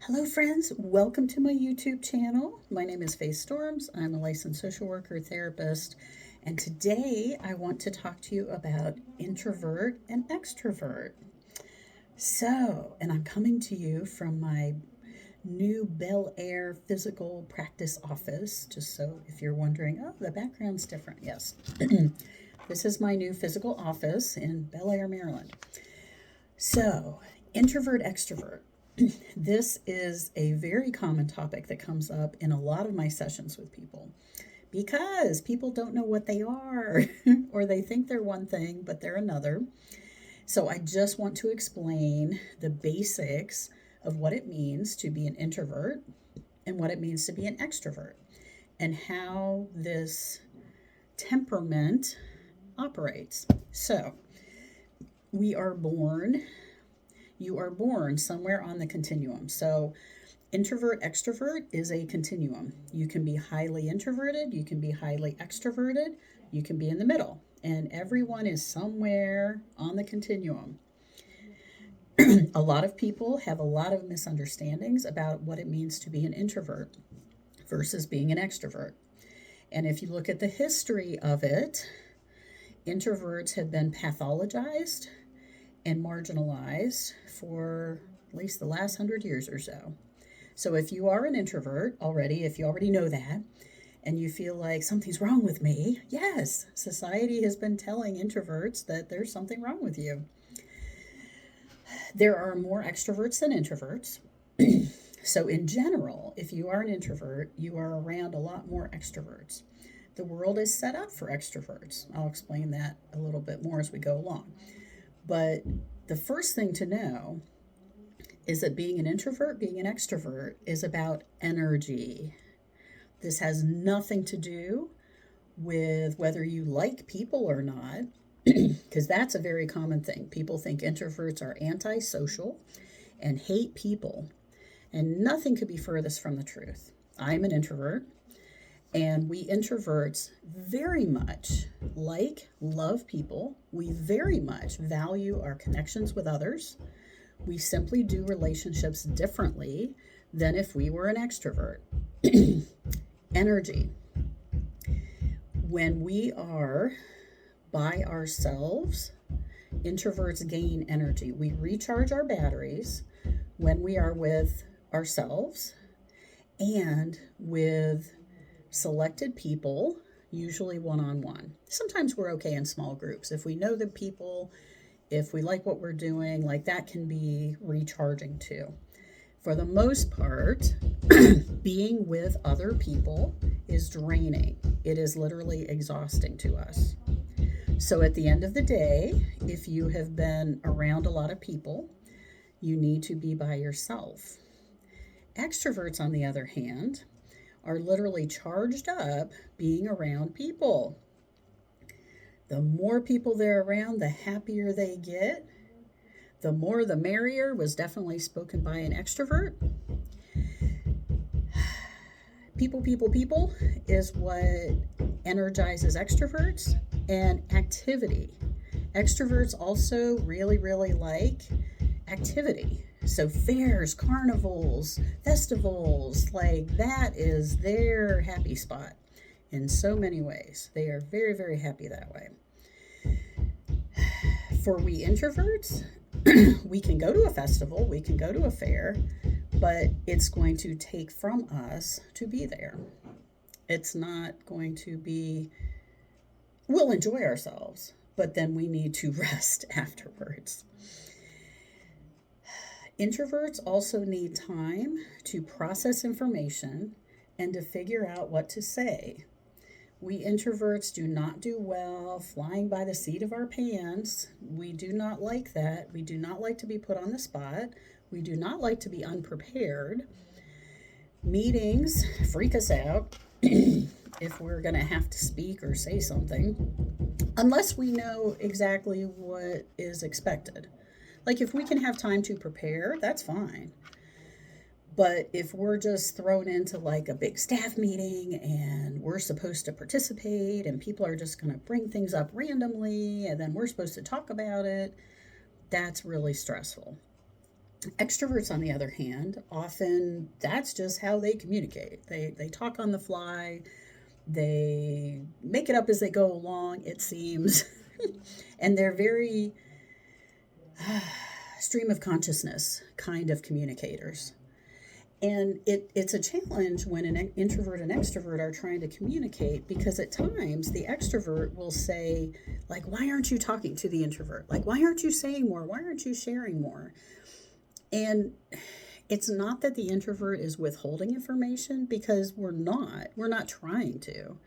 Hello, friends. Welcome to my YouTube channel. My name is Faith Storms. I'm a licensed social worker therapist, and today I want to talk to you about introvert and extrovert. And I'm coming to you from my new Bel Air physical practice office. Just so if you're wondering, oh, the background's different. Yes, this is my new physical office in Bel Air, Maryland. So, introvert, extrovert. This is a very common topic that comes up in a lot of my sessions with people because people don't know what they are or they think they're one thing but they're another. So I just want to explain the basics of what it means to be an introvert and what it means to be an extrovert and how this temperament operates. So, we are born you are born somewhere on the continuum. So, introvert, extrovert is a continuum. You can be highly introverted, you can be highly extroverted, you can be in the middle, and everyone is somewhere on the continuum. A lot of people have a lot of misunderstandings about what it means to be an introvert versus being an extrovert. And if you look at the history of it, introverts have been pathologized and marginalized for at least the last 100 years or so. So if you are an introvert already, if you already know that, and you feel like something's wrong with me, yes, society has been telling introverts that there's something wrong with you. There are more extroverts than introverts. So, in general, if you are an introvert, you are around a lot more extroverts. The world is set up for extroverts. I'll explain that a little bit more as we go along. But the first thing to know is that being an introvert, being an extrovert, is about energy. This has nothing to do with whether you like people or not, because that's a very common thing. People think introverts are antisocial and hate people, and nothing could be furthest from the truth. I'm an introvert. And we introverts very much love people. We very much value our connections with others. We simply do relationships differently than if we were an extrovert. Energy. When we are by ourselves, introverts gain energy. We recharge our batteries when we are with ourselves and with selected people, usually one on one. Sometimes we're okay in small groups. If we know the people, if we like what we're doing, like that can be recharging too. For the most part, being with other people is draining. It is literally exhausting to us. So at the end of the day, if you have been around a lot of people, you need to be by yourself. Extroverts, on the other hand, are literally charged up being around people. The more people they're around, the happier they get. The more the merrier was definitely spoken by an extrovert. People is what energizes extroverts, and activity. Extroverts also really like activity. So fairs, carnivals, festivals, like that is their happy spot in so many ways. They are very happy that way. For we introverts, we can go to a festival, we can go to a fair, but it's going to take from us to be there. It's not going to be, we'll enjoy ourselves, but then we need to rest afterwards. Introverts also need time to process information and to figure out what to say. We introverts do not do well flying by the seat of our pants. We do not like that. We do not like to be put on the spot. We do not like to be unprepared. Meetings freak us out if we're going to have to speak or say something, unless we know exactly what is expected. Like if we can have time to prepare, that's fine. But if we're just thrown into like a big staff meeting and we're supposed to participate and people are just going to bring things up randomly and then we're supposed to talk about it, that's really stressful. Extroverts, on the other hand, often that's just how they communicate. They talk on the fly, they make it up as they go along, it seems. And they're very stream of consciousness kind of communicators. And it's a challenge when an introvert and extrovert are trying to communicate, because at times the extrovert will say, like, why aren't you talking to the introvert? Like, why aren't you saying more? Why aren't you sharing more? And it's not that the introvert is withholding information, because we're not. We're not trying to.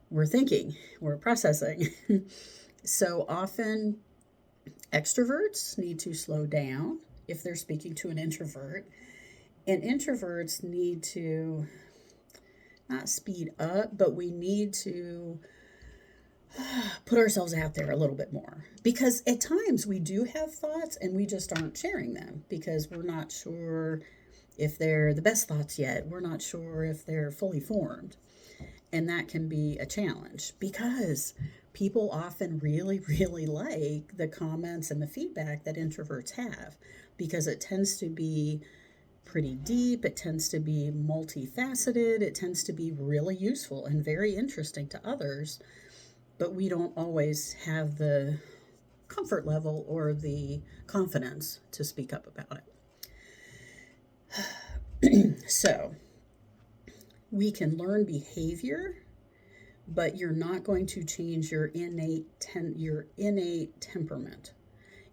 We're thinking, we're processing. So often extroverts need to slow down if they're speaking to an introvert, and introverts need to not speed up, but we need to put ourselves out there a little bit more, because at times we do have thoughts and we just aren't sharing them because we're not sure if they're the best thoughts yet. We're not sure if they're fully formed. And that can be a challenge, because people often really, really like the comments and the feedback that introverts have, because it tends to be pretty deep, it tends to be multifaceted, it tends to be really useful and very interesting to others, but we don't always have the comfort level or the confidence to speak up about it. So, we can learn behavior, but you're not going to change your innate temperament.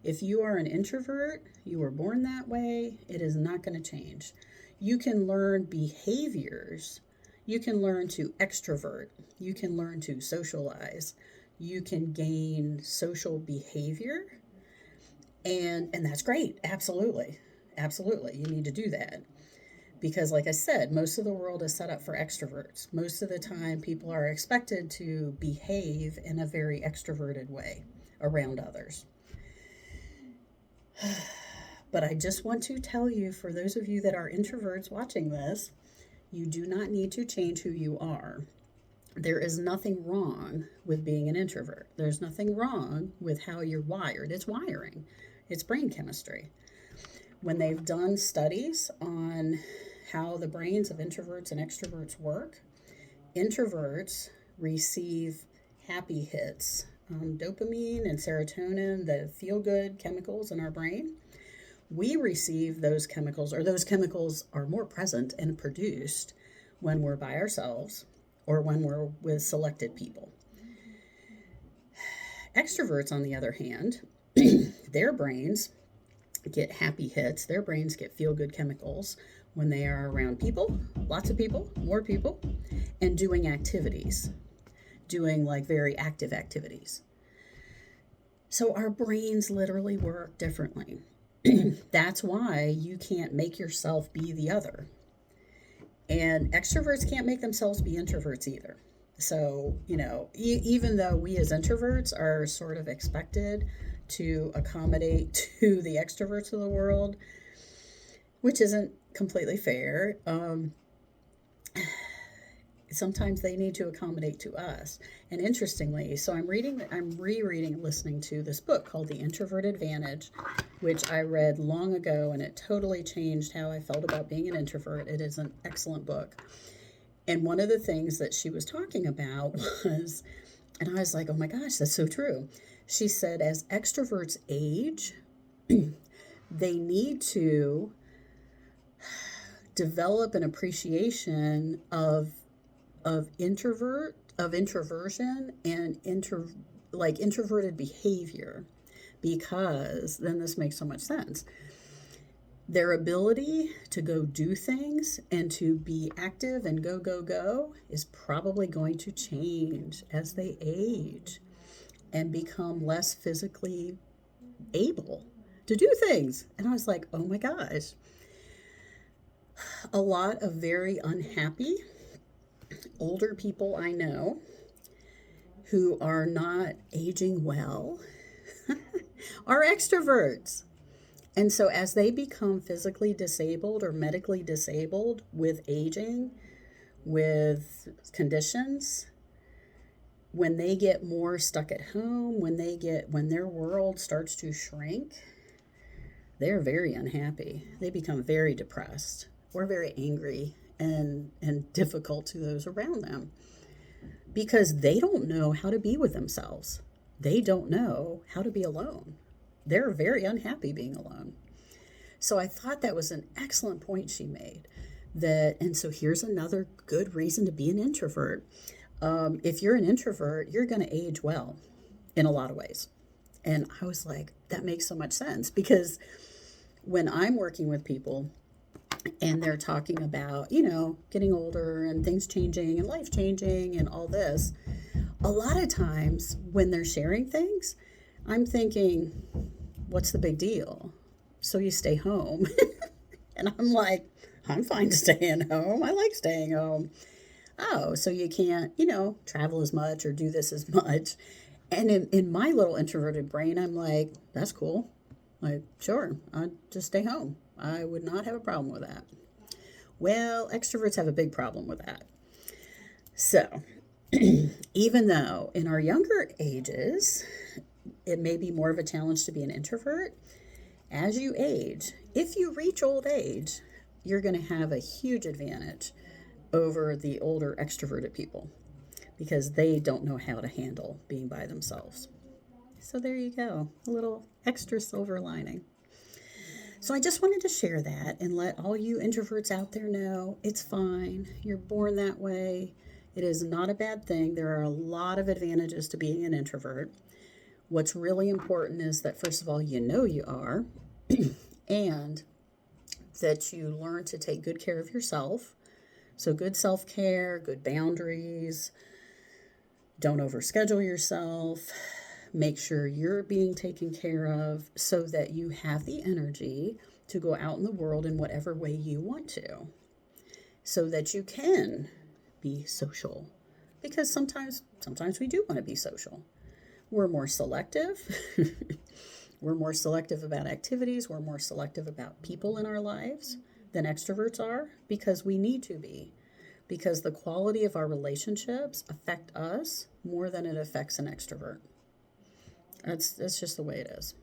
If you are an introvert, you were born that way, it is not going to change. You can learn behaviors. You can learn to extrovert. You can learn to socialize. You can gain social behavior. And that's great. Absolutely. Absolutely. You need to do that. Because, like I said, most of the world is set up for extroverts. Most of the time, people are expected to behave in a very extroverted way around others. But I just want to tell you, for those of you that are introverts watching this, you do not need to change who you are. There is nothing wrong with being an introvert. There's nothing wrong with how you're wired. It's wiring, it's brain chemistry. When they've done studies on how the brains of introverts and extroverts work, introverts receive happy hits, dopamine and serotonin, the feel good chemicals in our brain. We receive those chemicals, or those chemicals are more present and produced when we're by ourselves or when we're with selected people. Extroverts, on the other hand, their brains get happy hits, their brains get feel good chemicals when they are around people, lots of people, more people, and doing activities, doing like very active activities. So our brains literally work differently. That's why you can't make yourself be the other. And extroverts can't make themselves be introverts either. So, even though we as introverts are sort of expected to accommodate to the extroverts of the world, which isn't completely fair, sometimes they need to accommodate to us. And interestingly, so I'm rereading and listening to this book called The Introvert Advantage, which I read long ago, and it totally changed how I felt about being an introvert. It is an excellent book. And one of the things that she was talking about was, and I was like, oh my gosh, that's so true. She said, as extroverts age, they need to develop an appreciation of introversion and introverted behavior, because then this makes so much sense. Their ability to go do things and to be active and go is probably going to change as they age and become less physically able to do things. And I was like, oh my gosh. A lot of very unhappy older people I know who are not aging well are extroverts. And so as they become physically disabled or medically disabled with aging, with conditions, when they get more stuck at home, when their world starts to shrink, they're very unhappy. They become very depressed or very angry and difficult to those around them because they don't know how to be with themselves. They don't know how to be alone. They're very unhappy being alone. So I thought that was an excellent point she made. And so here's another good reason to be an introvert. If you're an introvert, you're going to age well in a lot of ways. And I was like, that makes so much sense because when I'm working with people and they're talking about, getting older and things changing and life changing and all this, a lot of times when they're sharing things, I'm thinking, what's the big deal? So you stay home. And I'm like, I'm fine staying home. I like staying home. Oh, so you can't, travel as much or do this as much. And in my little introverted brain, I'm like, that's cool. Like, sure, I'd just stay home. I would not have a problem with that. Well, extroverts have a big problem with that. So, even though in our younger ages, it may be more of a challenge to be an introvert, as you age, if you reach old age, you're going to have a huge advantage over the older extroverted people because they don't know how to handle being by themselves. So there you go, a little extra silver lining. So I just wanted to share that and let all you introverts out there know it's fine. You're born that way. It is not a bad thing. There are a lot of advantages to being an introvert. What's really important is that, first of all, you are, and that you learn to take good care of yourself. So good self-care, good boundaries, don't overschedule yourself, make sure you're being taken care of so that you have the energy to go out in the world in whatever way you want to, so that you can be social. Because sometimes we do want to be social. We're more selective. We're more selective about activities. We're more selective about people in our lives than extroverts are because we need to be. Because the quality of our relationships affect us more than it affects an extrovert. That's just the way it is.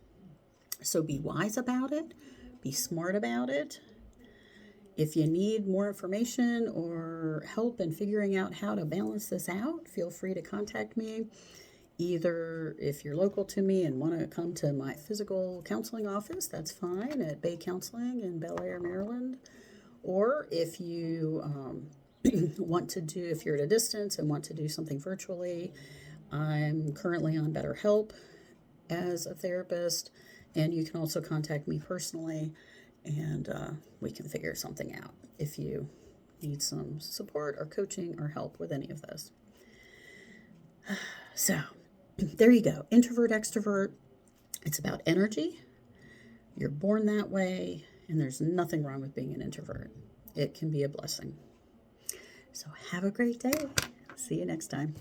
So be wise about it. Be smart about it. If you need more information or help in figuring out how to balance this out, feel free to contact me. Either if you're local to me and want to come to my physical counseling office, that's fine, at Bay Counseling in Bel Air, Maryland. Or if you if you're at a distance and want to do something virtually, I'm currently on BetterHelp as a therapist, and you can also contact me personally, and we can figure something out if you need some support or coaching or help with any of this. So there you go. Introvert, extrovert. It's about energy. You're born that way, and there's nothing wrong with being an introvert. It can be a blessing. So have a great day. See you next time.